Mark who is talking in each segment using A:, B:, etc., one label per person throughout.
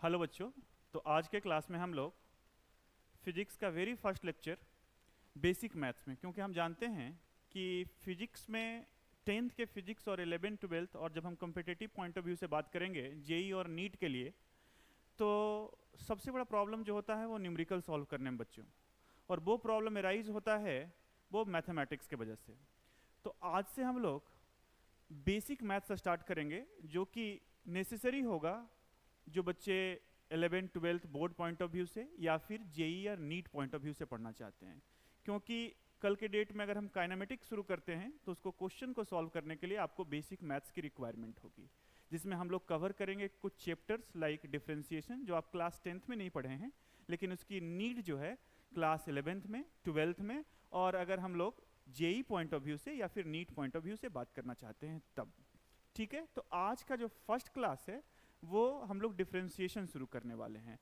A: Hello बच्चों। तो आज के क्लास में हम लोग फिजिक्स का very first lecture basic maths में, क्योंकि हम जानते हैं कि फिजिक्स में टेंथ के फिजिक्स और 11 ट्वेल्थ और जब हम कम्पिटिटिव पॉइंट ऑफ व्यू से बात करेंगे जेई और नीट के लिए, तो सबसे बड़ा प्रॉब्लम जो होता है वो न्यूमेरिकल सॉल्व करने में बच्चों, और वो प्रॉब्लम एराइज होता है वो मैथमेटिक्स के वजह से। तो आज से हम लोग बेसिक मैथ्स से स्टार्ट करेंगे, जो कि नेसेसरी होगा जो बच्चे 11 twelfth board point of view से या फिर जेई या नीट पॉइंट ऑफ व्यू से पढ़ना चाहते हैं। क्योंकि कल के डेट में अगर हम काइनेमेटिक्स शुरू करते हैं तो उसको क्वेश्चन को सॉल्व करने के लिए आपको बेसिक मैथ्स की रिक्वायरमेंट होगी, जिसमें हम लोग कवर करेंगे कुछ चैप्टर्स लाइक डिफरेंशिएशन जो आप क्लास 10th में नहीं पढ़े हैं, लेकिन उसकी नीड जो है क्लास 11th में 12th में, और अगर हम लोग जेई पॉइंट ऑफ व्यू से या फिर नीट पॉइंट ऑफ व्यू से बात करना चाहते हैं तब। ठीक है, तो आज का जो फर्स्ट क्लास है वो हम लोग डिफरेंशिएशन शुरू करने वाले हैं।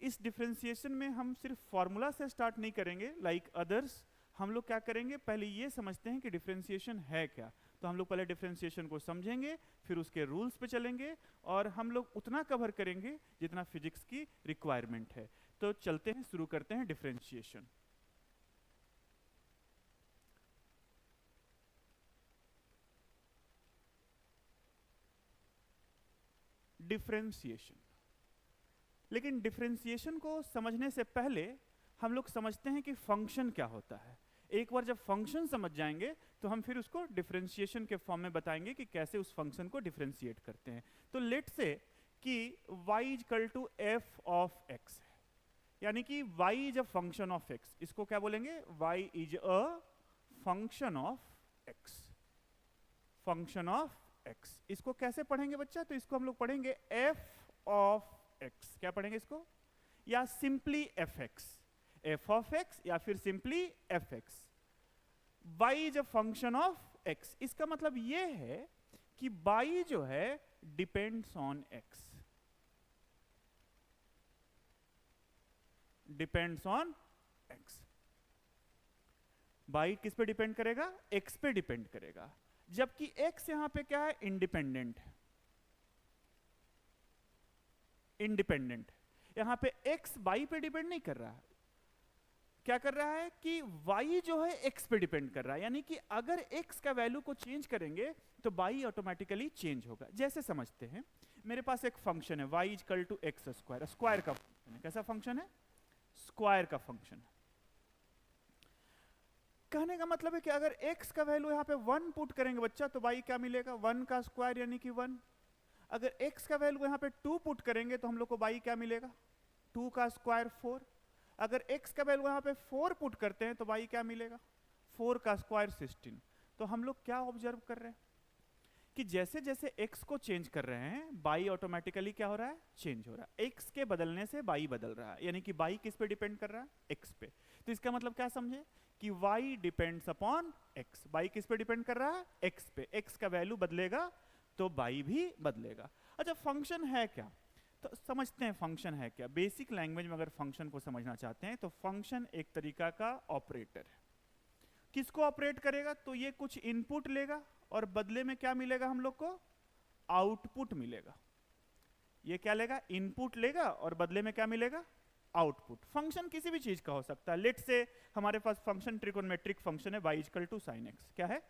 A: इस डिफरेंशिएशन में हम सिर्फ फॉर्मूला से स्टार्ट नहीं करेंगे लाइक अदर्स। हम लोग क्या करेंगे, पहले ये समझते हैं कि डिफरेंशिएशन है क्या। तो हम लोग पहले डिफरेंशिएशन को समझेंगे, फिर उसके रूल्स पे चलेंगे, और हम लोग उतना कवर करेंगे जितना फिजिक्स की रिक्वायरमेंट है। तो चलते हैं, शुरू करते हैं डिफरेंशिएशन। डिफरेंशिएशन, लेकिन डिफरेंशिएशन को समझने से पहले हम लोग समझते हैं कि फंक्शन क्या होता है। एक बार जब फंक्शन समझ जाएंगे तो हम फिर उसको डिफरेंशिएशन के फॉर्म में बताएंगे कि कैसे उस फंक्शन को डिफरेंशिएट करते हैं। तो लेट से कि y equal to f of x है, यानी कि y is a function of x। इसको क्या बोलेंगे, y is a function of x, function of x। इसको कैसे पढ़ेंगे बच्चा, तो इसको हम लोग पढ़ेंगे f ऑफ x। क्या पढ़ेंगे इसको, या simply fx, f of x या फिर simply fx। y is a function of x, इसका मतलब ये है कि y जो है depends on x, depends on x। y किस पे डिपेंड करेगा, x पे डिपेंड करेगा, जबकि x यहां पे क्या है, इंडिपेंडेंट है, इंडिपेंडेंट। यहां पे x y पे डिपेंड नहीं कर रहा है, क्या कर रहा है कि y जो है x पे डिपेंड कर रहा है। यानी कि अगर x का वैल्यू को चेंज करेंगे तो y ऑटोमेटिकली चेंज होगा। जैसे समझते हैं, मेरे पास एक फंक्शन है y equal to x square, square का फंक्शन है। कैसा फंक्शन है, स्क्वायर का फंक्शन। कहने का मतलब है कि अगर x का वैल्यू यहाँ पे 1 पुट करेंगे बच्चा, तो y क्या मिलेगा, 1 का स्क्वायर यानी कि 1। अगर x का वैल्यू यहाँ पे 2 पुट करेंगे तो हम लोग को y क्या मिलेगा, 2 का स्क्वायर 4। अगर x का वैल्यू यहाँ पे 4 पुट करते हैं तो y क्या मिलेगा, 4 का स्क्वायर 16। तो हम लोग क्या ऑब्जर्व कर रहे हैं कि जैसे जैसे x को चेंज कर रहे हैं y ऑटोमेटिकली क्या हो रहा है, चेंज हो रहा है। x के बदलने से y बदल रहा है, यानी कि y किस पे डिपेंड कर रहा है, x पे। तो इसका मतलब क्या समझे कि y depends upon x। y किस पे डिपेंड कर रहा है, x पे। x का वैल्यू बदलेगा तो y भी बदलेगा। अच्छा, फंक्शन है क्या, तो समझते हैं फंक्शन है क्या। बेसिक लैंग्वेज में अगर फंक्शन को समझना चाहते हैं तो फंक्शन एक तरीका का ऑपरेटर है। किसको ऑपरेट करेगा, तो ये कुछ इनपुट लेगा और बदले में क्या मिलेगा हम लोग को, आउटपुट मिलेगा। ये क्या लेगा, इनपुट लेगा और बदले में क्या मिलेगा, आउटपुट। फंक्शन किसी भी चीज का हो सकता है। लेट से हमारे पास फंक्शन ट्रिकोनमेट्रिक फंक्शन है y equal to sine x। क्या है,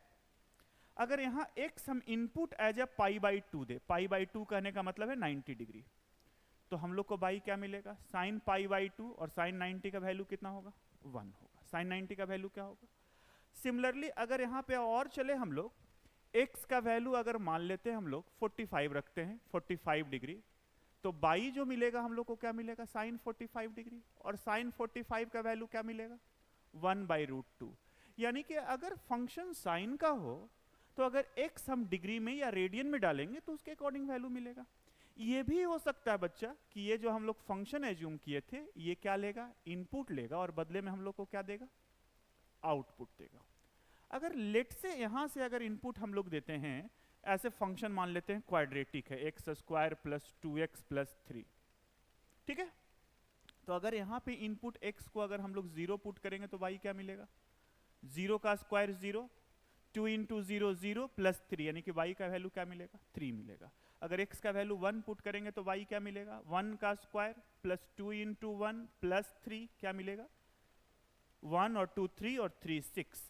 A: अगर यहां x हम input as a pi by 2 दे, पाई बाई 2 कहने का मतलब है 90 डिग्री, तो हम लोग को y क्या मिलेगा, साइन पाई बाई 2, और साइन 90 का वैल्यू कितना होगा, 1 होगा। साइन 90 का वैल्यू क्या होगा। सिमिलरली अगर यहाँ पे और चले हम लोग, x का वैल्यू अगर मान लेते हैं हम लोग 45 रखते हैं, 45 डिग्री, तो y जो मिलेगा हम लोग को क्या मिलेगा, साइन 45 डिग्री, और साइन 45 का वैल्यू क्या मिलेगा, 1/√2। यानी कि अगर फंक्शन साइन का हो तो अगर x हम डिग्री में या रेडियन में डालेंगे तो उसके अकॉर्डिंग वैल्यू मिलेगा। ये भी हो सकता है बच्चा कि ये जो हम लोग फंक्शन एज्यूम किए थे, ये क्या लेगा, इनपुट लेगा और बदले में हम लोग को क्या देगा, आउटपुट देगा। अगर लेट से यहां से अगर इनपुट हम लोग देते हैं, ऐसे फंक्शन मान लेते हैं क्वाड्रेटिक है, x square plus 2x plus 3, ठीक है। तो अगर यहां पे इनपुट x को अगर हम लोग 0 पुट करेंगे तो y क्या मिलेगा, 0 का स्क्वायर 0, 2 इंटू 0 0 प्लस 3, यानी कि y का वैल्यू क्या मिलेगा, 3 मिलेगा। अगर x का वैल्यू 1 पुट करेंगे तो y क्या मिलेगा, 1 का स्क्वायर प्लस 2 इंटू 1 प्लस 3 क्या मिलेगा, 1 और 2 3 और 3 6।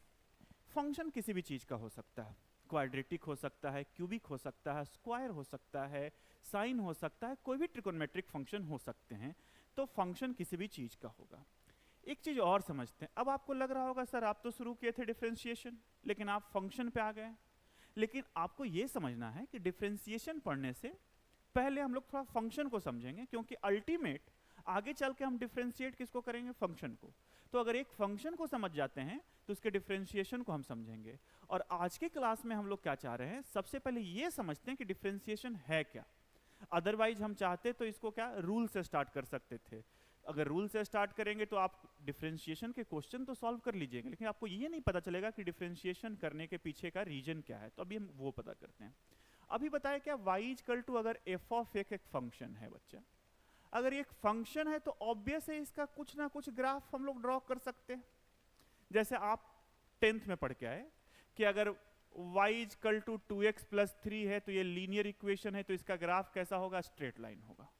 A: फंक्शन किसी भी चीज का हो सकता है, क्वाड्रेटिक हो सकता है, क्यूबिक हो सकता है, स्क्वायर हो सकता है, साइन हो सकता है, कोई भी ट्रिकोनोमेट्रिक फंक्शन हो सकते हैं। तो फंक्शन किसी भी चीज का होगा। एक चीज और समझते हैं। अब आपको लग रहा होगा सर आप तो शुरू किए थे डिफरेंशिएशन, लेकिन आप फंक्शन पे आ गए। लेकिन आपको यह समझना है कि डिफरेंशिएशन पढ़ने से पहले हम लोग थोड़ा फंक्शन को समझेंगे, क्योंकि अल्टीमेट आगे चल के हम डिफरेंशिएट किसको करेंगे, फंक्शन को। तो अगर एक फंक्शन को समझ जाते हैं तो उसके डिफरेंशिएशन को हम समझेंगे। और आज के क्लास में हम लोग क्या चाह रहे हैं, सबसे पहले ये समझते हैं कि डिफरेंशिएशन है क्या। अदरवाइज हम चाहते तो इसको क्या रूल से स्टार्ट कर सकते थे। अगर रूल से स्टार्ट करेंगे तो आप डिफरेंशिएशन के क्वेश्चन तो सॉल्व कर लीजिएगा, लेकिन आपको ये नहीं पता चलेगा कि डिफरेंशिएशन करने के पीछे का रीजन क्या है। तो अभी हम वो पता करते हैं। अभी बताया क्या, y इक्वल टू अगर f ऑफ एक फंक्शन है बच्चा, अगर ये एक फंक्शन है तो ऑब्वियस है इसका कुछ ना कुछ ग्राफ हम लोग ड्रॉ कर सकते हैं। जैसे आप 10th में पढ़ के आए कि अगर y equal to 2x plus 3 है तो ये लीनियर इक्वेशन है, तो इसका ग्राफ कैसा होगा, स्ट्रेट लाइन होगा।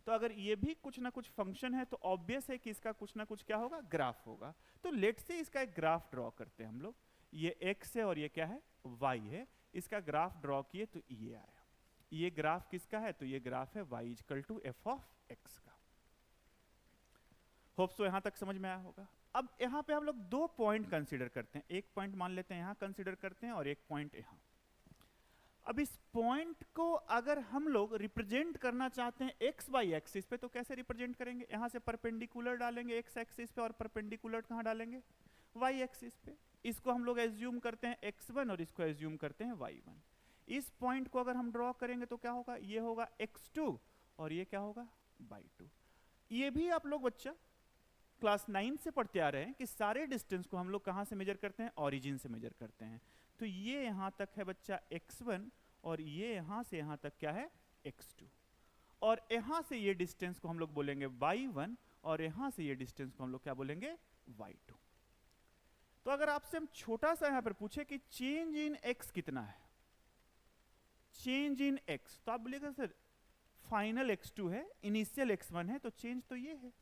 A: तो अगर ये भी कुछ ना कुछ फंक्शन है तो ऑब्वियस है कि इसका कुछ ना कुछ क्या होगा, ग्राफ होगा। तो लेट से इसका एक ग्राफ ड्रॉ करते हैं हम लोग। ये x है और ये क्या है, y है। इसका ग्राफ ड्रॉ किए तो ये आया। ये ग्राफ किसका है, तो ये ग्राफ है y equal to f of x का। होप सो यहां तक समझ में आया होगा। अब यहां पे हम लोग दो पॉइंट कंसीडर करते हैं। एक पॉइंट मान लेते हैं यहां कंसीडर करते हैं और एक पॉइंट यहां। अब इस पॉइंट को अगर हम लोग रिप्रेजेंट करना चाहते हैं एक्स वाई एक्सिस पे तो कैसे रिप्रेजेंट करेंगे, यहां से परपेंडिकुलर डालेंगे एक्स एक्सिस पे और परपेंडिकुलर कहां डालेंगे, वाई एक्सिस पे। इसको हम लोग एज्यूम करते हैं x1 और इसको एज्यूम करते हैं y1। इस पॉइंट को अगर हम ड्रॉ करेंगे तो क्या होगा, ये होगा x2 और ये क्या होगा, y2। ये भी आप लोग बच्चा क्लास 9 से पढ़ते आ रहे हैं कि सारे डिस्टेंस को हम लोग कहां से मेजर करते हैं, ओरिजिन से मेजर करते हैं। तो ये यहां तक है बच्चा x1 और ये यहां से यहां तक क्या है, x2। और यहां से ये डिस्टेंस को हम लोग बोलेंगे y1 और यहां से ये डिस्टेंस को हम लोग क्या बोलेंगे, y2। तो अगर आपसे हम छोटा सा यहां पर पूछे कि चेंज इन x कितना है, चेंज इन x, तो आप बोलेगा सर फाइनल x2 है, इनिशियल x1 है, तो चेंज तो ये है,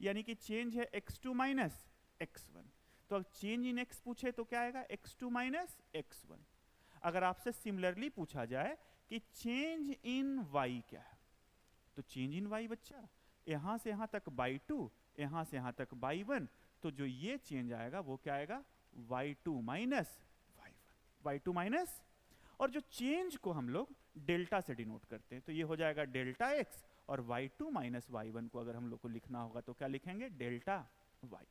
A: यानी कि चेंज है x2 माइनस x1। तो अब चेंज इन x पूछे तो क्या आएगा, x2 माइनस x1। अगर आपसे सिमिलरली पूछा जाए कि चेंज इन y क्या है, तो चेंज इन y बच्चा यहां से यहां तक y2, यहां से यहां तक y1, तो जो ये चेंज आएगा वो क्या आएगा, y2 minus y1, y2 minus. और जो चेंज को हम लोग डेल्टा से डिनोट करते हैं तो ये हो जाएगा डेल्टा x, और y2 माइनस y1 को अगर हम लोग को लिखना होगा तो क्या लिखेंगे, डेल्टा y।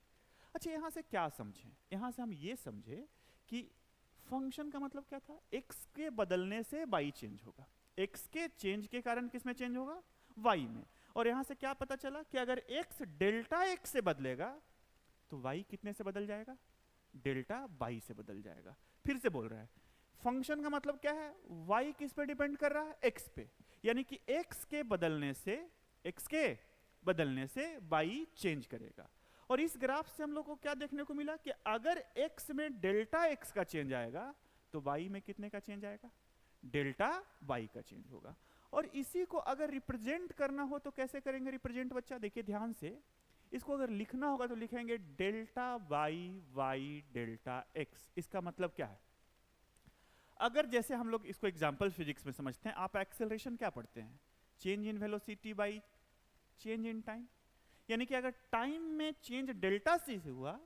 A: अच्छा यहां से क्या समझें, यहां से हम ये समझे कि फंक्शन का मतलब क्या था, x के बदलने से y चेंज होगा, x के चेंज के कारण किस में चेंज होगा, y में। और यहां से क्या पता चला कि अगर x डेल्टा x से बदलेगा तो y कितने से बदल जाएगा, डेल्टा y से बदल जाएगा। फिर से बोल रहा है, फंक्शन का मतलब क्या है, y किस पे डिपेंड कर रहा है, x पे, यानी कि x के बदलने से y चेंज करेगा। और इस ग्राफ से हम लोग को क्या देखने को मिला कि अगर x में डेल्टा x का चेंज आएगा तो y में कितने का चेंज आएगा, डेल्टा y का चेंज होगा। और इसी को अगर रिप्रेजेंट करना हो तो कैसे करेंगे रिप्रेजेंट बच्चा, देखिए ध्यान से, इसको अगर लिखना होगा तो लिखेंगे डेल्टा y डेल्टा x। इसका मतलब क्या है, अगर जैसे हम लोग इसको एग्जांपल फिजिक्स में समझते हैं, आप एक्सेलरेशन क्या पढ़ते हैं, change in velocity by change in time, यानी कि अगर टाइम में चेंज डेल्टा सी से हुआ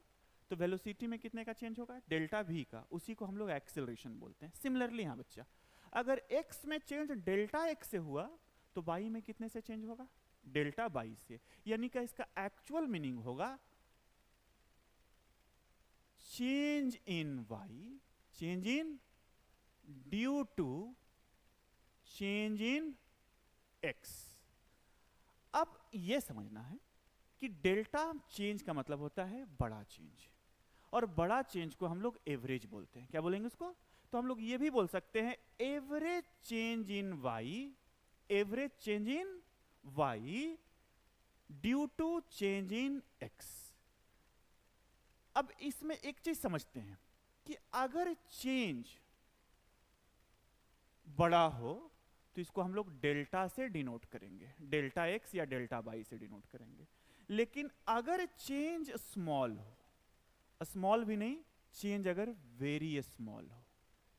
A: तो वेलोसिटी में कितने का चेंज होगा, डेल्टा v का, उसी को हम लोग एक्सेलरेशन बोलते हैं। सिमिलरली यहां बच्चा अगर x में चेंज डेल्टा x से हुआ तो y में कितने से चेंज होगा, डेल्टा y से, यानी कि इसका एक्चुअल मीनिंग होगा change in y, change in due to change in x। अब यह समझना है कि डेल्टा चेंज का मतलब होता है बड़ा चेंज, और बड़ा चेंज को हम लोग एवरेज बोलते हैं। क्या बोलेंगे उसको, तो हम लोग ये भी बोल सकते हैं average change in y, average change in y due to change in x। अब इसमें एक चीज समझते हैं कि अगर चेंज बड़ा हो तो इसको हम लोग डेल्टा से डिनोट करेंगे, डेल्टा एक्स या डेल्टा वाई से डिनोट करेंगे। लेकिन अगर चेंज स्मॉल हो, स्मॉल भी नहीं, चेंज अगर वेरी स्मॉल हो,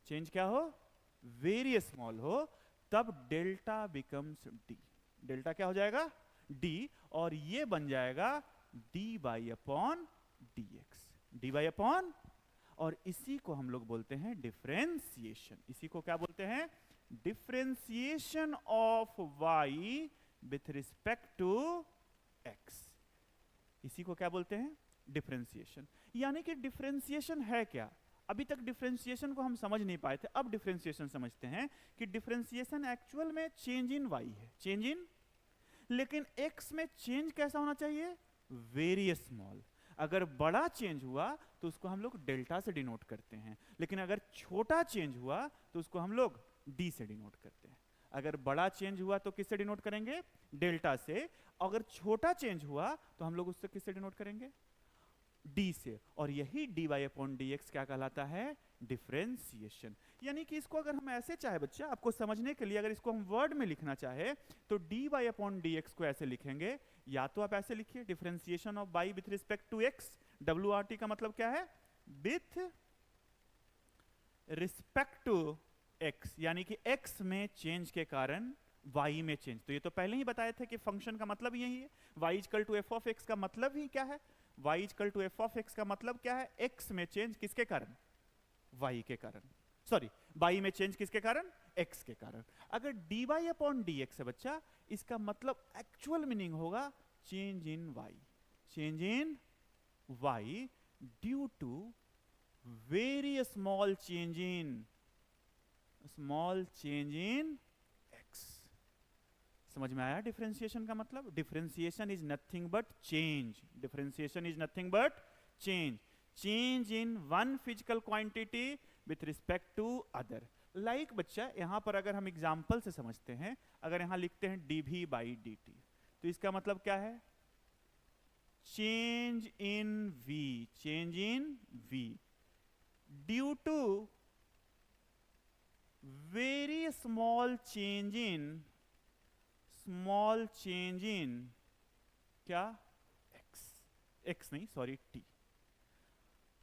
A: चेंज क्या हो, वेरी स्मॉल हो, तब डेल्टा बिकम्स डी। डेल्टा क्या हो जाएगा, डी, और ये बन जाएगा D by upon d x, D by upon, और इसी को हम लोग बोलते हैं डिफरेंशिएशन। इसी को क्या बोलते हैं, differentiation of y with respect to x। इसी को क्या बोलते हैं, डिफरेंशिएशन। यानी कि डिफरेंशिएशन है क्या, अभी तक डिफरेंशिएशन को हम समझ नहीं पाए थे, अब डिफरेंशिएशन समझते हैं कि डिफरेंशिएशन एक्चुअल में चेंज इन y है, चेंज इन, लेकिन x में चेंज कैसा होना चाहिए, वेरी स्मॉल। अगर बड़ा चेंज हुआ तो उसको हम लोग डेल्टा से डिनोट करते हैं, लेकिन अगर छोटा चेंज हुआ तो उसको हम लोग डी से डिनोट करते हैं। अगर बड़ा चेंज हुआ तो किससे डिनोट करेंगे, डेल्टा से, अगर छोटा चेंज हुआ तो हम लोग उससे किससे डिनोट करेंगे, डी से। और यही d y upon d x क्या कहलाता है, डिफरेंशिएशन। यानी कि इसको अगर हम ऐसे चाहे बच्चा, आपको समझने के लिए अगर इसको हम वर्ड में लिखना चाहे तो d y upon d x को ऐसे लिखेंगे, या तो आप ऐसे लिखिए differentiation of y with respect to x. डब्ल्यू आर टी का मतलब क्या है, विथ रिस्पेक्ट टू एक्स, यानी कि एक्स में चेंज के कारण वाई में चेंज। तो ये तो पहले ही बताए थे कि फंक्शन का मतलब यही है, y equal to f of x का मतलब ही क्या है, y equal to f of x का मतलब क्या है, एक्स में चेंज किसके कारण, वाई के कारण, सॉरी वाई में चेंज किसके कारण, एक्स के कारण। अगर d y upon d x है बच्चा, इसका मतलब एक्चुअल मीनिंग होगा change in y, change in y due to very small change in x. समझ में आया डिफरेंशिएशन का मतलब, differentiation is nothing but change, differentiation is nothing but change, change in one physical quantity with respect to other. Like बच्चा यहां पर अगर हम एग्जांपल से समझते हैं, अगर यहां लिखते हैं dv बाई dt, तो इसका मतलब क्या है, change in v, change in v due to very small change in क्या, x नहीं सॉरी t।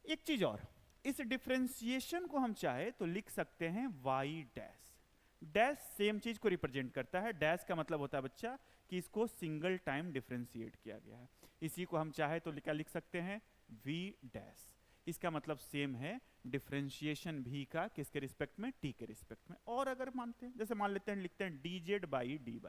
A: एक चीज और, इस डिफरेंशिएशन को हम चाहे तो लिख सकते हैं y डैश। डैश सेम चीज को रिप्रेजेंट करता है, डैश का मतलब होता है बच्चा कि इसको सिंगल टाइम डिफरेंशिएट किया गया है। इसी को हम चाहे तो क्या लिख सकते हैं, v डैश। इसका मतलब सेम है डिफरेंशिएशन भी का किसके रिस्पेक्ट में, t के रिस्पेक्ट में। और अगर मानते हैं, जैसे मान लेते हैं लिखते हैं dz बाई dy,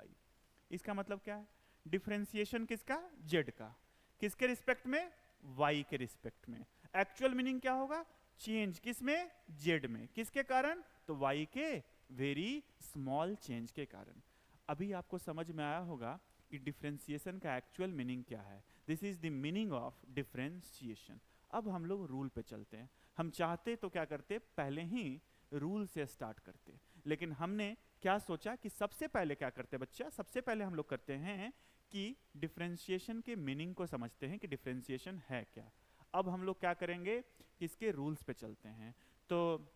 A: इसका मतलब क्या है, डिफरेंशिएशन किसका, z का, किसके रिस्पेक्ट में, y के रिस्पेक्ट में। एक्चुअल मीनिंग क्या होगा, चेंज किसमें, z में, किसके कारण, तो y के वेरी स्मॉल चेंज के कारण। अभी आपको समझ में आया होगा कि डिफरेंशिएशन का एक्चुअल मीनिंग क्या है। This is the meaning of differentiation. अब हम लोग रूल पे चलते हैं। हम चाहते तो क्या करते, पहले ही रूल से स्टार्ट करते, लेकिन हमने क्या सोचा कि सबसे पहले क्या करते बच्चा, सबसे पहले हम लोग करते हैं कि डिफरेंशिएशन के मीनिंग को समझते हैं कि डिफरेंशिएशन है क्या। अब हम लोग क्या करेंगे, इसके रूल्स पे चलते हैं। तो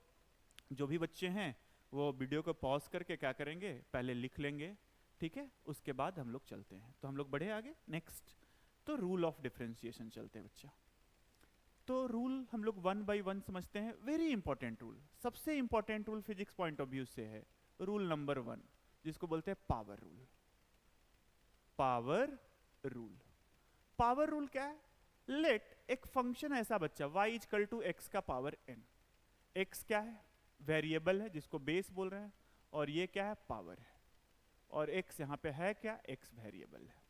A: जो भी बच्चे हैं वो वीडियो को पॉज करके क्या करेंगे, पहले लिख लेंगे, ठीक है, उसके बाद हम लोग चलते हैं। तो हम लोग बढ़े आगे, नेक्स्ट तो रूल ऑफ डिफरेंशिएशन चलते हैं बच्चा। तो रूल हम लोग वन बाय वन समझते हैं। वेरी इंपॉर्टेंट रूल, सबसे important rule physics point of view से है, रूल नंबर 1, जिसको बोलते हैं power rule. Power rule, power rule क्या है, लेट एक फंक्शन ऐसा बच्चा y इक्वल टू एक्स का पावर n, x क्या है, वेरिएबल है जिसको बेस बोल रहे हैं, और ये क्या है, पावर है, और x यहां पे है क्या, x वेरिएबल है।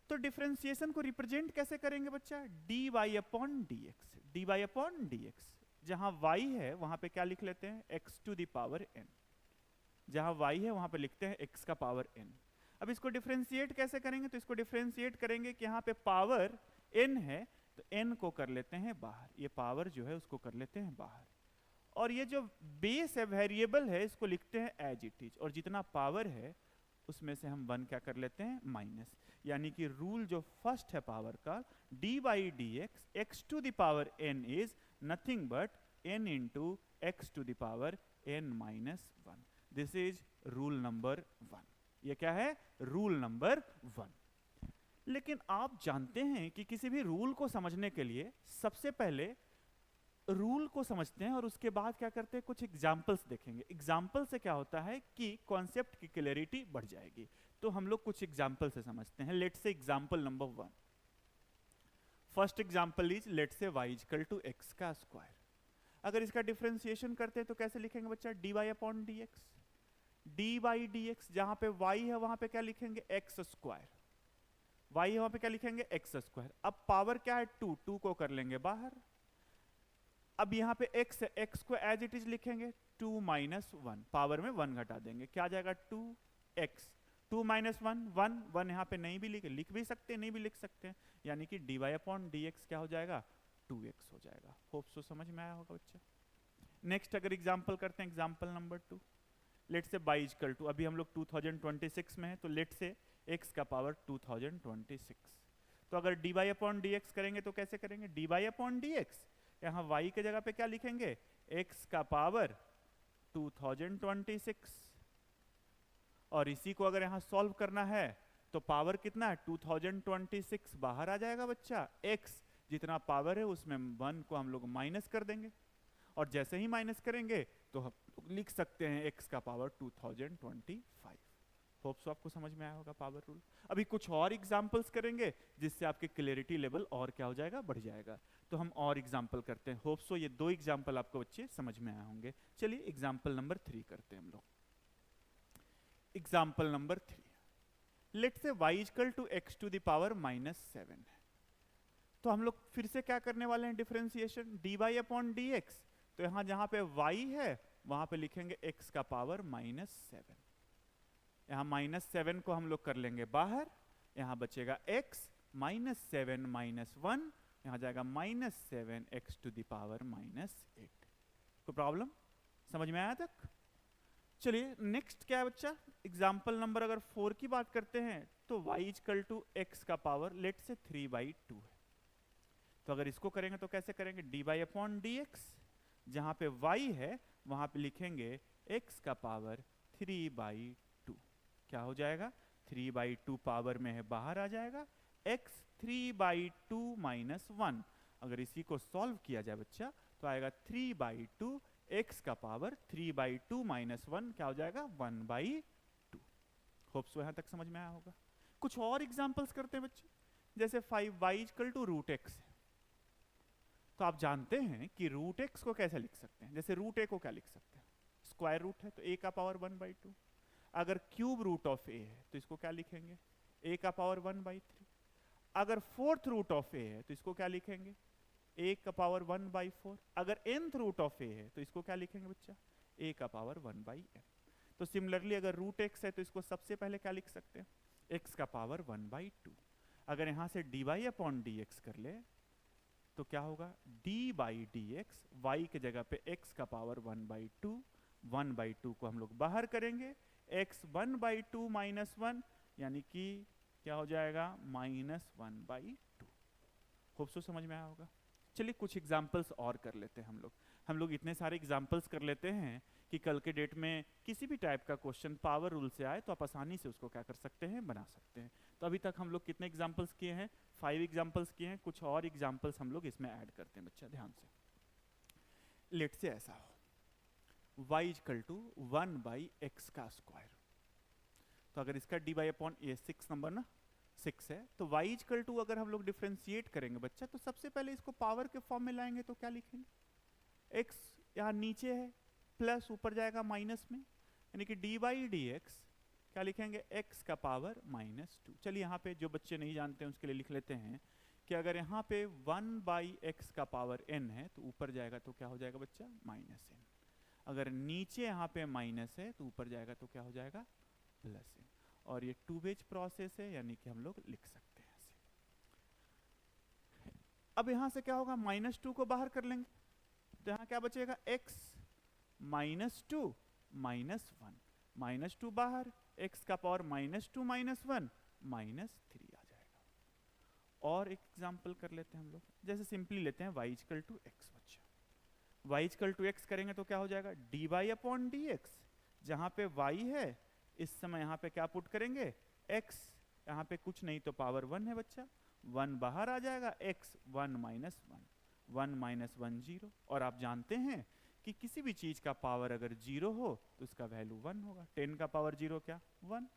A: तो डिफरेंशिएशन को रिप्रेजेंट कैसे करेंगे बच्चा, dy upon dx, dy upon dx। जहां y है वहां पे क्या लिख लेते हैं, x to the power n, जहां y है वहां पे लिखते हैं x का पावर n। अब इसको डिफरेंशिएट कैसे करेंगे, तो इसको डिफरेंशिएट करेंगे कि यहाँ पे पावर n है तो n को कर लेते हैं बाहर, ये पावर जो है उसको कर लेते हैं बाहर, और ये जो बेस है वेरिएबल है इसको लिखते हैं एज इट इज, और जितना पावर है उसमें से हम 1 क्या कर लेते हैं, माइनस। यानी कि रूल जो फर्स्ट है पावर का, d by d x, x to the power n is nothing but n into x to the power n minus one. This is rule number one. ये क्या है? Rule number one. लेकिन आप जानते हैं कि किसी भी रूल को समझने के लिए सबसे पहले रूल को समझते हैं और उसके बाद क्या करते हैं, कुछ एग्जाम्पल्स देखेंगे। एग्जाम्पल से क्या होता है कि कॉन्सेप्ट की क्लैरिटी बढ़ जाएगी। तो हम लोग कुछ एग्जाम्पल से समझते हैं। Let's say example number one. First example is let's say y equal to x का स्क्वायर। अगर इसका डिफरेंशिएशन करते हैं तो कैसे लिखेंगे बच्चा? dy upon d x. D by d x, जहां पे y है वहां पे क्या लिखेंगे? X square. y है वहां पे क्या लिखेंगे? X square. अब पावर क्या है? 2, 2 को कर लेंगे बाहर। अब यहाँ पे x है, x को एज इट इज लिखेंगे 2 माइनस वन, पावर में 1 घटा देंगे, क्या आ जाएगा? 2x। 2 माइनस वन, 1, 1 यहाँ पे नहीं भी लिख भी सकते हैं, नहीं भी लिख सकते हैं, यानी कि dy अपॉन डी एक्स क्या हो जाएगा? 2x हो जाएगा। होप सो समझ में आया होगा बच्चा। नेक्स्ट अगर एग्जाम्पल करते हैं, एग्जाम्पल नंबर 2। लेट से y इक्वल टू, अभी हम लोग 2026 में है, तो लेट से x का पावर 2026। तो अगर dy अपॉन डी एक्स करेंगे तो कैसे करेंगे? dy अपॉन डी एक्स, यहाँ y के जगह पे क्या लिखेंगे? x का पावर 2026। और इसी को अगर यहाँ सॉल्व करना है तो पावर कितना है? 2026 बाहर आ जाएगा बच्चा। x जितना पावर है उसमें 1 को हम लोग माइनस कर देंगे, और जैसे ही माइनस करेंगे तो हम लोग लिख सकते हैं x का पावर 2025। होप सो आपको समझ में आया होगा पावर रूल। अभी कुछ और एग्जांपल्स करेंगे जिससे आपके क्लैरिटी लेवल और क्या हो जाएगा? बढ़ जाएगा। तो हम और एग्जांपल करते हैं। होप सो ये 2 एग्जांपल आपको बच्चे समझ में आए होंगे। चलिए एग्जांपल नंबर 3 करते हैं हम लोग। Example number 3, let's say y equal to x to the power -7 है। तो हम लोग फिर से क्या करने वाले हैं? Differentiation dy upon d x. तो यहाँ जहां पे y है वहां पे लिखेंगे x का पावर -7। यहाँ -7 को हम लोग कर लेंगे बाहर, यहाँ बचेगा x, -7 माइनस 1, यहाँ जाएगा -7x टू द पावर -8। कोई प्रॉब्लम? समझ में आया तक? चलिए नेक्स्ट क्या है बच्चा? एग्जाम्पल नंबर अगर 4 की बात करते हैं तो y इक्वल टू एक्स का पावर लेट से 3/2 है। तो अगर इसको करेंगे तो कैसे करेंगे? dy अपॉन डी एक्स, जहां पे y है वहां पे लिखेंगे x का पावर 3/2। क्या हो जाएगा? 3/2 पावर में है बाहर आ जाएगा, x 3/2 माइनस 1। अगर इसी को सॉल्व किया जाए बच्चा तो आएगा 3/2, x का पावर 3/2 माइनस 1 क्या हो जाएगा? 1/2। होप सो यहां तक समझ में आया होगा। कुछ और एग्जांपल्स करते हैं बच्चे। जैसे 5y equal to root x है, तो आप जानते हैं कि रूट एक्स को कैसे लिख सकते हैं? जैसे रूट ए को क्या लिख सकते हैं? स्क्वायर रूट है तो a का पावर 1/2। अगर क्यूब रूट ऑफ a है तो इसको क्या लिखेंगे? a का पावर 1/3। अगर फोर्थ रूट ऑफ a है तो इसको क्या लिखेंगे? a का पावर 1/4। अगर nth रूट ऑफ a है तो इसको क्या लिखेंगे बच्चा? a का पावर 1/n। तो सिमिलरली अगर रूट x है तो इसको सबसे पहले क्या लिख सकते हैं? x का पावर 1/2। अगर यहां से dy अपॉन डी एक्स कर ले तो क्या होगा? d by d x, y के जगह पे x का पावर 1/2, 1/2 को हम लोग बाहर करेंगे, x 1/2 माइनस 1 यानी कि क्या हो जाएगा? -1/2। होप सो समझ में आया होगा। चलिए कुछ एग्जाम्पल्स और कर लेते हैं हम लोग इतने सारे एग्जाम्पल्स कर लेते हैं कि कल के डेट में किसी भी टाइप का क्वेश्चन पावर रूल से आए तो आप आसानी से उसको क्या कर सकते हैं? बना सकते हैं। तो अभी तक हम लोग कितने एग्जाम्पल्स किए हैं? 5 एग्जाम्पल्स किए हैं। कुछ और एग्जाम्पल्स हम लोग इसमें ऐड करते हैं बच्चा, ध्यान से। लेट से ऐसा हो y इक्वल टू 1/x का स्क्वायर। तो अगर इसका dy अपॉन ये 6 नंबर ना 6 है, तो y इक्वल टू अगर हम लोग डिफरेंशिएट करेंगे बच्चा तो सबसे पहले इसको पावर के फॉर्म में लाएंगे तो क्या लिखेंगे? x यहाँ नीचे है, प्लस ऊपर जाएगा माइनस में, यानी कि डी बाई डी एक्स क्या लिखेंगे? x का पावर -2। चलिए यहाँ पे जो बच्चे नहीं जानते हैं उसके लिए लिख लेते हैं कि अगर यहाँ पे 1/x का पावर n है तो ऊपर जाएगा तो क्या हो जाएगा बच्चा? -n। अगर नीचे यहाँ पे माइनस है तो ऊपर जाएगा तो क्या हो जाएगा? +n। और ये 2 वेज प्रोसेस है, यानी कि हम लोग लिख सकते हैं ऐसे। अब यहाँ से क्या होगा? -2 को बाहर कर लेंगे तो यहाँ क्या बचेगा? x -2 -1, -2 बाहर, x का पावर -2 माइनस 1 -3 आ जाएगा। और एक एग्जाम्पल कर लेते हैं हम लोग। जैसे सिंपली लेते हैं y इक्वल टू एक्स बच्चा। y इक्वल टू एक्स करेंगे तो क्या हो जाएगा, d y upon d x, जहां पे y है इस समय यहाँ पे क्या पुट करेंगे, x, यहाँ पे कुछ नहीं तो पावर 1 है बच्चा, 1 बाहर आ जाएगा, x 1 माइनस 1, 1 माइनस 1 0। और आप जानते हैं कि किसी भी चीज का पावर अगर 0 हो तो उसका वैल्यू 1 होगा। 10 का पावर 0 क्या, 1।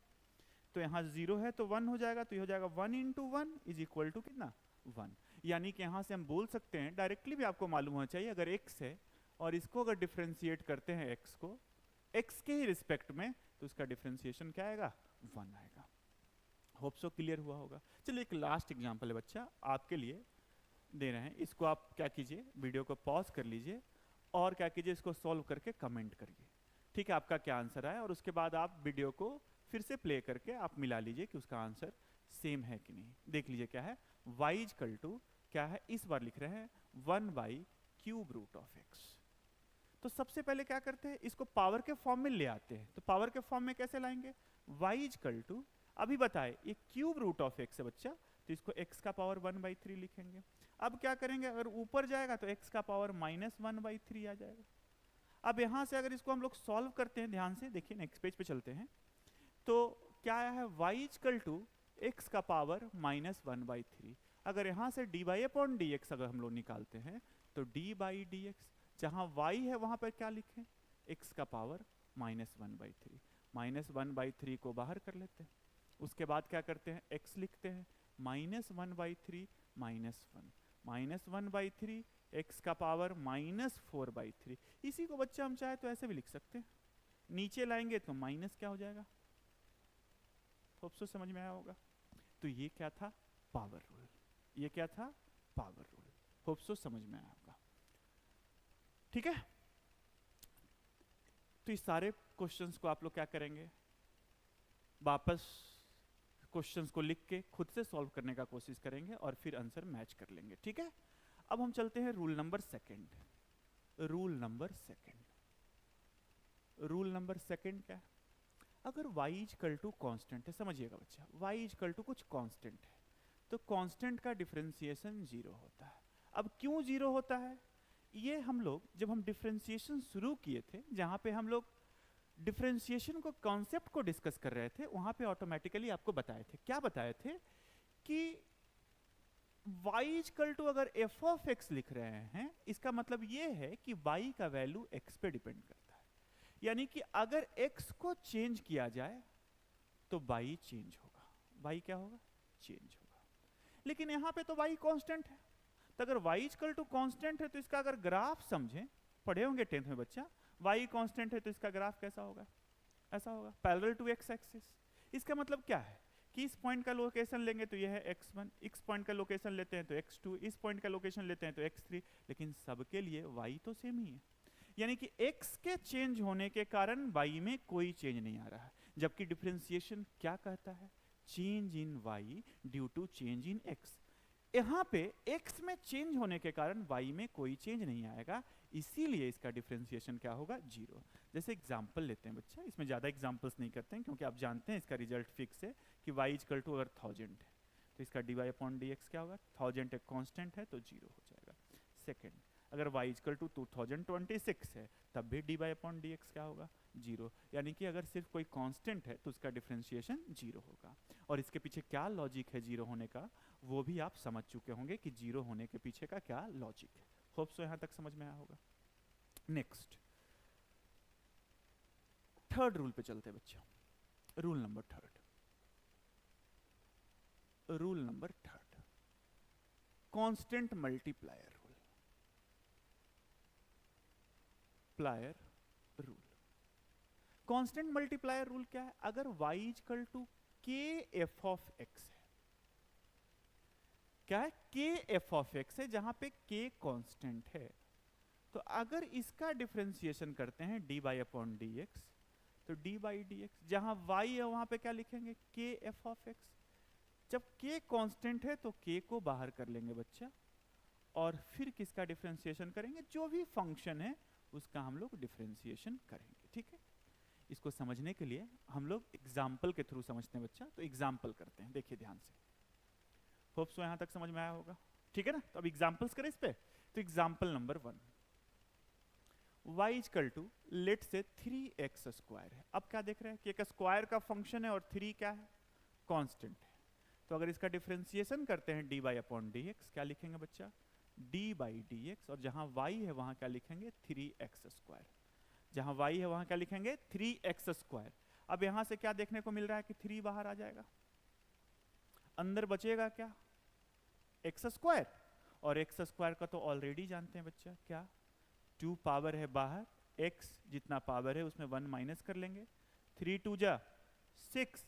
A: तो यहाँ 0 है तो 1 हो जाएगा, तो ये हो जाएगा 1 इंटू 1 इज इक्वल टू कितना, 1। यानी कि यहाँ से हम बोल सकते हैं, डायरेक्टली भी आपको मालूम होना चाहिए, अगर x है और इसको अगर डिफ्रेंशिएट करते हैं x को x के ही रिस्पेक्ट में, तो उसका डिफ्रेंशिएशन क्या आएगा, 1 आएगा। होप सो क्लियर हुआ होगा। चलिए एक लास्ट एग्जांपल है बच्चा आपके लिए दे रहे हैं, इसको आप क्या कीजिए, वीडियो को पॉज कर लीजिए और क्या कीजिए, इसको सॉल्व करके कमेंट करिए, ठीक है, आपका क्या आंसर आया, और उसके बाद आप वीडियो को फिर से प्ले करके आप मिला लीजिए कि उसका आंसर सेम है कि नहीं। देख लीजिए क्या है, y इक्वल टू क्या है, इस बार लिख रहे हैं 1 by cube root of x. तो सबसे पहले क्या करते हैं, इसको पावर के फॉर्म में ले आते हैं। तो पावर के फॉर्म में कैसे लाएंगे, y इक्वल टू, अभी बताए ये क्यूब रूट ऑफ एक्स है बच्चा, तो इसको x का पावर 1/3 लिखेंगे। अब क्या करेंगे, अगर ऊपर जाएगा तो x का पावर -1/3 आ जाएगा। अब यहां से अगर इसको हम लोग सॉल्व करते हैं, ध्यान से देखिए, नेक्स्ट पेज पे चलते हैं, तो क्या आया है, y इक्वल टू x का पावर -1/3। अगर यहां से dy अपॉन dx अगर हम लोग निकालते हैं तो d/dx, जहां y है वहां पर क्या लिखें, x का पावर -1/3, -1/3 को बाहर कर लेते हैं। उसके बाद क्या करते हैं, x लिखते हैं, -1/3 -1, -1/3 x का पावर -4/3। इसी को बच्चा हम चाहे तो ऐसे भी लिख सकते हैं, नीचे लाएंगे तो माइनस क्या हो जाएगा, होप सो समझ में आया होगा। तो ये क्या था, पावर रूल, ये क्या था, पावर रूल, होप सो समझ में आया होगा, ठीक है। तो इस सारे क्वेश्चंस को आप लोग क्या करेंगे, वापस क्वेश्चंस को लिख के खुद से सॉल्व करने का कोशिश करेंगे और फिर आंसर मैच कर लेंगे, ठीक है। अब हम चलते हैं rule number second. Rule number second, rule number second क्या है, अगर y इक्वल टू कांस्टेंट है, समझिएगा बच्चा, y इक्वल टू कुछ कांस्टेंट है, तो कांस्टेंट का डिफरेंशिएशन 0 होता है। अब क्यों 0 होता है, ये हम लोग जब हम डिफरेंशिएशन शुरू किए थे, जहां पे हम लोग डिफरेंशिएशन को, कॉन्सेप्ट को डिस्कस कर रहे थे, वहां पे ऑटोमेटिकली आपको बताए थे, क्या बताए थे कि y इक्वल टू अगर f ऑफ x लिख रहे हैं, इसका मतलब ये है कि y का वैल्यू x पे डिपेंड करता है। यानी कि अगर x को चेंज किया जाए तो y चेंज होगा, y क्या होगा, चेंज होगा। लेकिन यहां पे तो y कांस्टेंट है, तो अगर y इक्वल टू कांस्टेंट है तो इसका अगर ग्राफ समझें, पढ़े होंगे 10th में बच्चा, y कांस्टेंट है तो इसका ग्राफ कैसा होगा, ऐसा होगा, पैरेलल टू x एक्सिस। इसका मतलब क्या है कि इस पॉइंट का लोकेशन लेंगे तो यह है x1, इस पॉइंट का लोकेशन लेते हैं तो x2, इस पॉइंट का लोकेशन लेते हैं तो x3, लेकिन सबके लिए y तो सेम ही है। यानी कि x के चेंज होने के कारण y में कोई चेंज नहीं आ रहा है, जबकि डिफरेंशिएशन क्या कहता है, change in y due to change in x। यहाँ पे x में चेंज होने के कारण y में कोई चेंज नहीं आएगा, इसीलिए इसका डिफरेंशिएशन क्या होगा, 0। जैसे एग्जांपल लेते हैं बच्चा, इसमें ज़्यादा एग्जांपल्स नहीं करते हैं क्योंकि आप जानते हैं इसका रिजल्ट फिक्स है कि y इक्वल टू अगर 1000 है तो इसका dy अपॉन dx क्या होगा, 1000 एक कांस्टेंट है तो 0 हो जाएगा। सेकंड, अगर y इक्वल टू 2026 है तब भी dy अपॉन dx क्या होगा, 0। यानी कि अगर सिर्फ कोई कांस्टेंट है तो उसका डिफरेंशिएशन 0 होगा। और इसके पीछे क्या लॉजिक है 0 होने का, वो भी आप समझ चुके होंगे कि 0 होने के पीछे का क्या लॉजिक है। होप सो यहां तक समझ में आया होगा। नेक्स्ट, थर्ड रूल पे चलते हैं बच्चों, rule number third. Rule number third, constant multiplier rule, plier rule. Constant multiplier rule क्या है, अगर y equal to k f of x है, क्या है, k f ऑफ x है, जहां पे k कांस्टेंट है, तो अगर इसका डिफरेंशिएशन करते हैं dy अपॉन dx, तो dy dx, जहां y है वहां पे क्या लिखेंगे, k f ऑफ x। जब k कांस्टेंट है तो k को बाहर कर लेंगे बच्चा, और फिर किसका डिफरेंशिएशन करेंगे, जो भी फंक्शन है उसका हम लोग डिफरेंशिएशन करेंगे, ठीक है। इसको समझने के लिए हम लोग एग्जाम्पल के थ्रू समझते हैं बच्चा, तो एग्जाम्पल करते हैं, देखिए ध्यान से। होप सो यहां तक समझ में आया होगा, ठीक है ना। तो अब एग्जाम्पल्स करें इस पे, तो example number 1, y equal to let's say 3x square है। अब क्या देख रहे हैं कि एक स्क्वायर का फंक्शन है और 3 क्या है, कांस्टेंट है। तो अगर इसका डिफरेंशिएशन करते हैं dy अपॉन dx, क्या लिखेंगे बच्चा, d बाई dx, और जहां y है वहां क्या लिखेंगे 3x स्क्वायर, जहां y है वहां क्या लिखेंगे 3x स्क्वायर। अब यहां से क्या देखने को मिल रहा है कि 3 बाहर आ जाएगा, अंदर बचेगा क्या x स्क्वायर, और x स्क्वायर का तो ऑलरेडी जानते हैं बच्चा क्या, 2 पावर है बाहर, x जितना पावर है उसमें 1 माइनस कर लेंगे, 3 2 जा 6,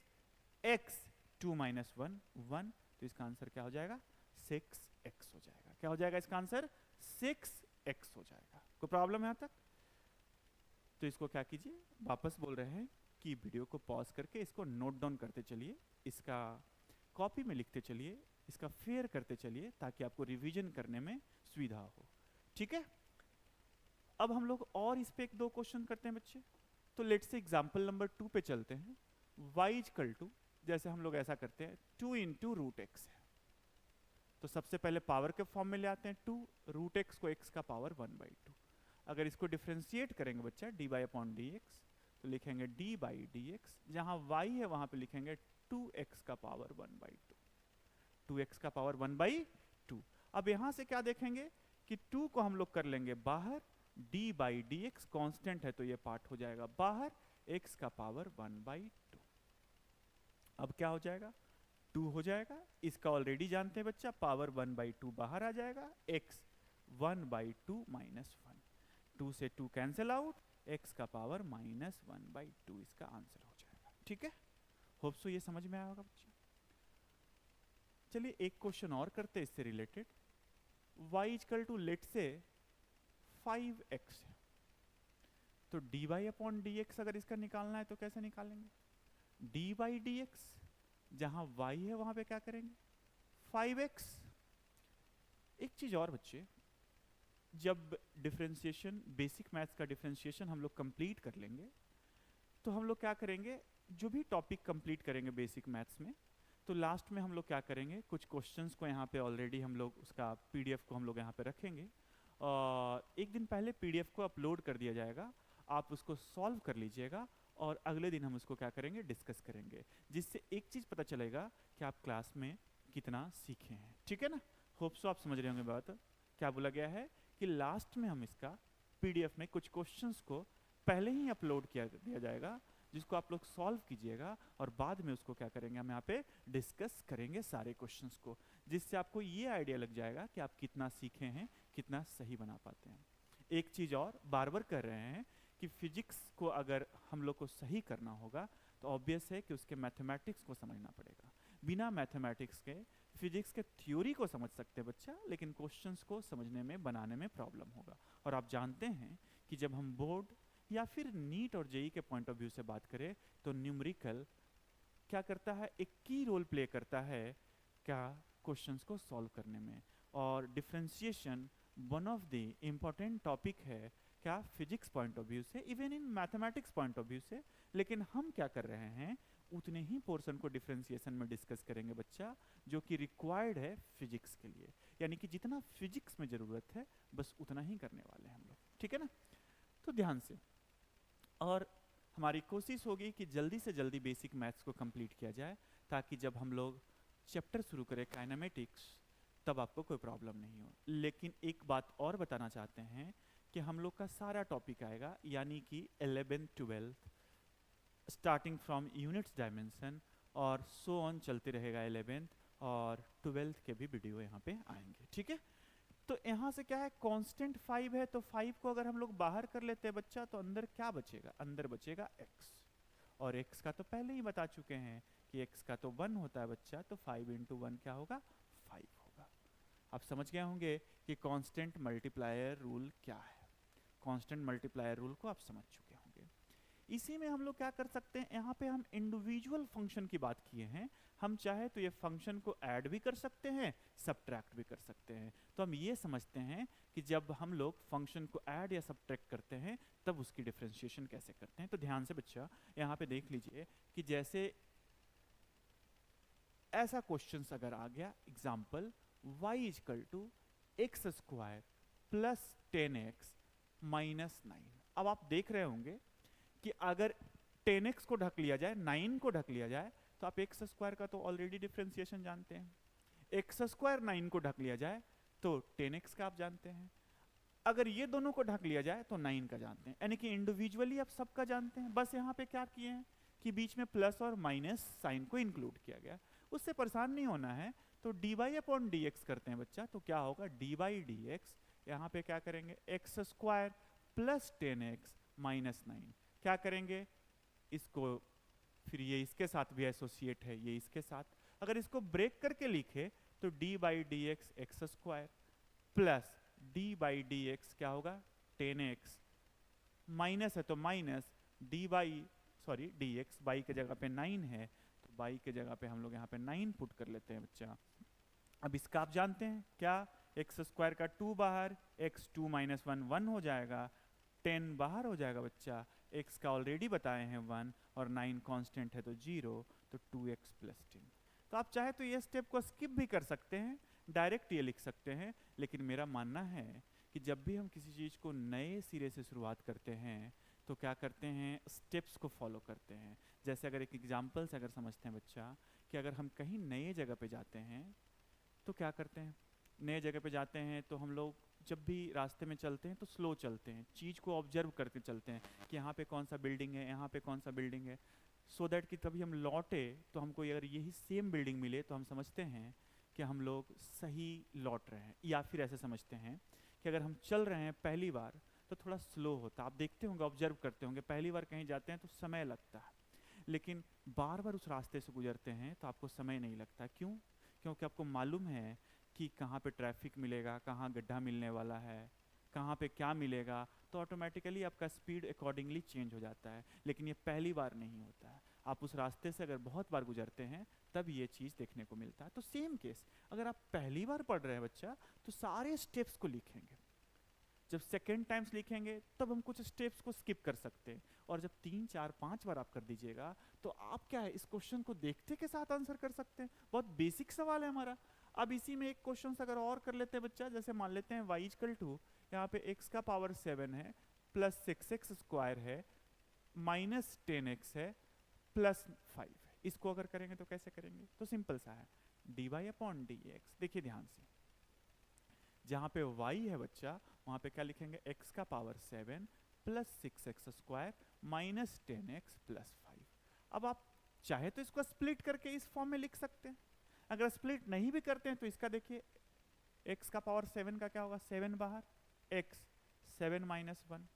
A: x 2 माइनस 1 1, तो इसका आंसर क्या हो जाएगा 6x हो जाएगा। क्या हो जाएगा इसका आंसर 6x हो जाएगा। कोई प्रॉब्लम है यहाँ तक? तो इसको क्या कीजिए, वापस बोल रहे हैं कि वीडियो को पॉज करके इसको नोट डाउन करते चलिए, इसका कॉपी में लिखते चलिए, इसका फेयर करते चलिए, ताकि आपको रिवीजन करने में सुविधा हो। ठीक है, अब हम लोग और इस पे एक दो क्वेश्चन करते हैं बच्चे। तो लेट्स से एग्जांपल नंबर 2 पे चलते हैं। y इक्वल टू, जैसे हम लोग ऐसा करते हैं 2 इंटू रूट एक्स है, तो सबसे पहले पावर के फॉर्म में ले आते हैं 2, रूट एक्स को x का पावर 1/2। अगर इसको डिफरेंशिएट करेंगे बच्चा dy अपॉन dx, तो लिखेंगे d बाई dx, जहां y है वहां पे लिखेंगे 2x का पावर 1/2, 2x का पावर 1/2। अब यहां से क्या देखेंगे कि 2 को हम लोग कर लेंगे बाहर, d बाई dx कांस्टेंट है तो ये पार्ट हो जाएगा बाहर, x का पावर 1/2। अब क्या हो जाएगा 2 हो जाएगा, इसका ऑलरेडी जानते हैं बच्चा पावर 1/2 बाहर आ जाएगा, x 1/2 माइनस 1, 2 से 2 कैंसिल आउट, x का पावर माइनस 1/2 इसका आंसर हो जाएगा। ठीक है, होप सो ये समझ में आया होगा बच्चा। चलिए एक क्वेश्चन और करते हैं इससे related. y equal to let's say 5x है, तो dy अपॉन dx अगर इसका निकालना है तो कैसे निकालेंगे, d बाई dx, जहां y है वहां पे क्या करेंगे 5x। एक चीज और बच्चे, जब डिफरेंशिएशन, बेसिक मैथ्स का डिफरेंशिएशन हम लोग कंप्लीट कर लेंगे, तो हम लोग क्या करेंगे, जो भी टॉपिक कंप्लीट करेंगे बेसिक मैथ्स में, तो लास्ट में हम लोग क्या करेंगे, कुछ क्वेश्चंस को यहाँ पे ऑलरेडी हम लोग उसका पीडीएफ को हम लोग यहाँ पे रखेंगे, और एक दिन पहले पीडीएफ को अपलोड कर दिया जाएगा, आप उसको सॉल्व कर लीजिएगा, और अगले दिन हम उसको क्या करेंगे डिस्कस करेंगे, जिससे एक चीज़ पता चलेगा कि आप क्लास में कितना सीखे हैं। ठीक है ना, होप सो आप समझ रहे होंगे बात। क्या बोला गया है कि लास्ट में हम इसका पीडीएफ में कुछ क्वेश्चंस को पहले ही अपलोड किया दिया जाएगा, जिसको आप लोग सॉल्व कीजिएगा, और बाद में उसको क्या करेंगे हम यहाँ पे डिस्कस करेंगे सारे क्वेश्चंस को, जिससे आपको ये आइडिया लग जाएगा कि आप कितना सीखे हैं, कितना सही बना पाते हैं। एक चीज़ और बार बार कर रहे हैं कि फिजिक्स को अगर हम लोग को सही करना होगा तो ऑब्वियस है कि उसके मैथमेटिक्स को समझना पड़ेगा। बिना मैथमेटिक्स के फिजिक्स के थ्योरी को समझ सकते हैं बच्चा, लेकिन क्वेश्चंस को समझने में, बनाने में प्रॉब्लम होगा। और आप जानते हैं कि जब हम बोर्ड या फिर नीट और जेई के पॉइंट ऑफ व्यू से बात करें, तो न्यूमेरिकल क्या करता है, एक की रोल प्ले करता है क्या क्वेश्चंस को सॉल्व करने में, और differentiation one of the important topic है क्या फिजिक्स पॉइंट ऑफ व्यू से, even in mathematics point of view से। लेकिन हम क्या कर रहे हैं, उतने ही पोर्शन को डिफरेंशिएशन में डिस्कस करेंगे बच्चा, जो कि रिक्वायर्ड है फिजिक्स के लिए, यानी कि जितना फिजिक्स में जरूरत है बस उतना ही करने वाले हैं हम लोग। ठीक है ना, तो ध्यान से, और हमारी कोशिश होगी कि जल्दी से जल्दी बेसिक मैथ्स को कंप्लीट किया जाए, ताकि जब हम लोग चैप्टर शुरू करें काइनेमेटिक्स तब आपको कोई प्रॉब्लम नहीं हो। लेकिन एक बात और बताना चाहते हैं कि हम लोग का सारा टॉपिक आएगा, यानी कि 11th 12th starting from units dimension और सो ऑन चलते रहेगा 11th और 12th के भी वीडियो यहाँ पे आएंगे। ठीक है, तो यहाँ से क्या है, कांस्टेंट 5 है, तो 5 को अगर हम लोग बाहर कर लेते हैं बच्चा, तो अंदर क्या बचेगा, अंदर बचेगा x, और x का तो पहले ही बता चुके हैं कि x का तो 1 होता है बच्चा, तो 5 इंटू 1 क्या होगा 5 होगा। आप समझ गए होंगे कि कांस्टेंट मल्टीप्लायर रूल क्या है, कांस्टेंट मल्टीप्लायर रूल को आप समझ चुके होंगे। इसी में हम लोग क्या कर सकते हैं, यहाँ पे हम इंडिविजुअल फंक्शन की बात किए हैं, हम चाहे तो ये फंक्शन को ऐड भी कर सकते हैं, सब्ट्रैक्ट भी कर सकते हैं। तो हम ये समझते हैं कि जब हम लोग फंक्शन को ऐड या सब्ट्रैक्ट करते हैं तब उसकी डिफरेंशिएशन कैसे करते हैं। तो ध्यान से बच्चा यहाँ पे देख लीजिए कि जैसे ऐसा क्वेश्चन अगर आ गया, example y equal to x square plus 10x -9। अब आप देख रहे होंगे कि अगर 10x को ढक लिया जाए, 9 को ढक लिया जाए, तो आप एक्स स्क्वायर का तो ऑलरेडी डिफरेंशिएशन जानते हैं। एक्स स्क्वायर 9 को ढक लिया जाए तो 10x का आप जानते हैं। अगर ये दोनों को ढक लिया जाए तो 9 का जानते हैं, यानी कि इंडिविजुअली आप सबका जानते हैं। बस यहाँ पे क्या किए हैं कि बीच में प्लस और माइनस साइन को इंक्लूड किया गया, उससे परेशान नहीं होना है। तो dy अपॉन dx करते हैं बच्चा, तो क्या होगा dy dx, यहाँ पे क्या करेंगे x square plus 10x minus 9, क्या करेंगे इसको, फिर ये इसके साथ भी एसोसिएट है, ये इसके साथ। अगर इसको ब्रेक करके लिखे तो D by d x x square plus D by d x क्या होगा 10x, माइनस है तो minus D by sorry D x, by के जगह पे 9 है तो बाई के जगह पे हम लोग यहाँ पे 9 पुट कर लेते हैं बच्चा। अब इसका आप जानते हैं क्या, एक्स स्क्वायर का 2 बाहर, x 2 माइनस 1 1 हो जाएगा, 10 बाहर हो जाएगा बच्चा, x का ऑलरेडी बताए हैं 1 और 9 कांस्टेंट है तो 0, तो 2x प्लस 10। तो आप चाहे तो ये स्टेप को स्किप भी कर सकते हैं, डायरेक्ट ये लिख सकते हैं, लेकिन मेरा मानना है कि जब भी हम किसी चीज़ को नए सिरे से शुरुआत करते हैं तो क्या करते हैं स्टेप्स को फॉलो करते हैं। जैसे अगर एक एग्जाम्पल से अगर समझते हैं बच्चा कि अगर हम कहीं नए जगह पे जाते हैं तो क्या करते हैं, नए जगह पे जाते हैं तो हम लोग जब भी रास्ते में चलते हैं तो स्लो चलते हैं, चीज़ को ऑब्जर्व करके चलते हैं कि यहाँ पे कौन सा बिल्डिंग है, यहाँ पे कौन सा बिल्डिंग है, सो दैट कि तभी हम लौटे तो हमको अगर यही सेम बिल्डिंग मिले तो हम समझते हैं कि हम लोग सही लौट रहे हैं। या फिर ऐसे समझते हैं कि अगर हम चल रहे हैं पहली बार तो थोड़ा स्लो होता, आप देखते होंगे ऑब्जर्व करते होंगे, पहली बार कहीं जाते हैं तो समय लगता है, लेकिन बार बार उस रास्ते से गुजरते हैं तो आपको समय नहीं लगता। क्यों? क्योंकि आपको मालूम है कि कहाँ पे ट्रैफिक मिलेगा, कहाँ गड्ढा मिलने वाला है, कहाँ पे क्या मिलेगा, तो ऑटोमेटिकली आपका स्पीड अकॉर्डिंगली चेंज हो जाता है। लेकिन ये पहली बार नहीं होता है, आप उस रास्ते से अगर बहुत बार गुजरते हैं तब ये चीज़ देखने को मिलता है। तो सेम केस, अगर आप पहली बार पढ़ रहे हैं बच्चा तो सारे स्टेप्स को लिखेंगे, जब सेकेंड टाइम्स लिखेंगे तब हम कुछ स्टेप्स को स्किप कर सकते हैं, और जब 3 4 5 बार आप कर दीजिएगा तो आप क्या है इस क्वेश्चन को देखते के साथ आंसर कर सकते हैं। बहुत बेसिक सवाल है हमारा। अब इसी में एक क्वेश्चन अगर और कर लेते हैं बच्चा, जैसे मान लेते हैं y इक्वल टू यहाँ पे x का पावर 7 है प्लस 6x स्क्वायर है माइनस 10x है प्लस 5 है, इसको अगर करेंगे तो कैसे करेंगे, तो सिंपल सा है dy अपॉन dx। देखिए ध्यान से, जहाँ पे y है बच्चा वहाँ पे क्या लिखेंगे x का power 7 plus 6x square minus 10x plus 5। अब आप चाहे तो इसको स्प्लिट करके इस फॉर्म में लिख सकते हैं, अगर स्प्लिट नहीं भी करते हैं तो इसका देखिए x का पावर 7 का क्या होगा 7 बाहर, x 7 minus 1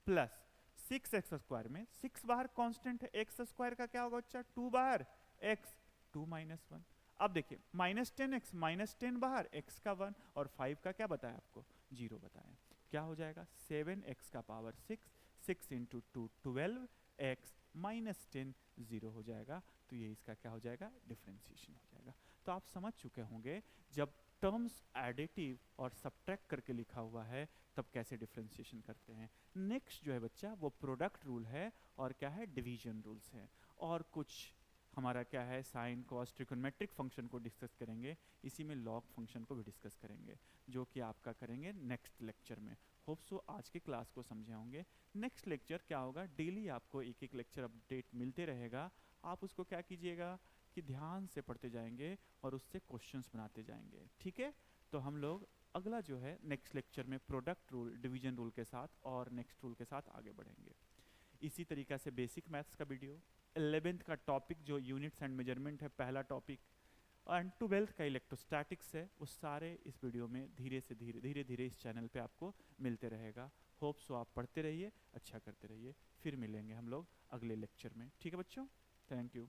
A: plus 6x square में 6 बाहर कांस्टेंट है, x स्क्वायर का क्या होगा बच्चा 2 बाहर, x 2 माइनस 1। अब देखिए माइनस 10x माइनस 10 बाहर, x का 1 और 5 का क्या बताया आपको 0 बताया, क्या हो जाएगा 7x का पावर 6, 6 इंटू 2 12x माइनस 10 0 हो जाएगा। तो ये इसका क्या हो जाएगा डिफरेंशिएशन हो जाएगा। तो आप समझ चुके होंगे जब टर्म्स एडिटिव और सब्ट्रैक्ट करके लिखा हुआ है तब कैसे डिफरेंशिएशन करते हैं। नेक्स्ट जो है बच्चा वो प्रोडक्ट रूल है और क्या है डिवीजन रूल्स है, और कुछ हमारा क्या है साइन कॉस ट्रिगोनोमेट्रिक फंक्शन को डिस्कस करेंगे, इसी में लॉग फंक्शन को भी डिस्कस करेंगे, जो कि आपका करेंगे नेक्स्ट लेक्चर में। होप सो आज के क्लास को समझे होंगे। नेक्स्ट लेक्चर क्या होगा, डेली आपको एक एक लेक्चर अपडेट मिलते रहेगा, आप उसको क्या कीजिएगा कि ध्यान से पढ़ते जाएंगे और उससे क्वेश्चंस बनाते जाएंगे, ठीक है। तो हम लोग अगला जो है नेक्स्ट लेक्चर में प्रोडक्ट रूल डिवीजन रूल के साथ और नेक्स्ट रूल के साथ आगे बढ़ेंगे। इसी तरीक़ा से बेसिक मैथ्स का वीडियो, 11th का टॉपिक जो यूनिट्स एंड मेजरमेंट है पहला टॉपिक, एंड 12th का इलेक्ट्रोस्टैटिक्स है, वो सारे इस वीडियो में धीरे धीरे इस चैनल पे आपको मिलते रहेगा। होप सो आप पढ़ते रहिए, अच्छा करते रहिए, फिर मिलेंगे हम लोग अगले लेक्चर में, ठीक है बच्चों, थैंक यू।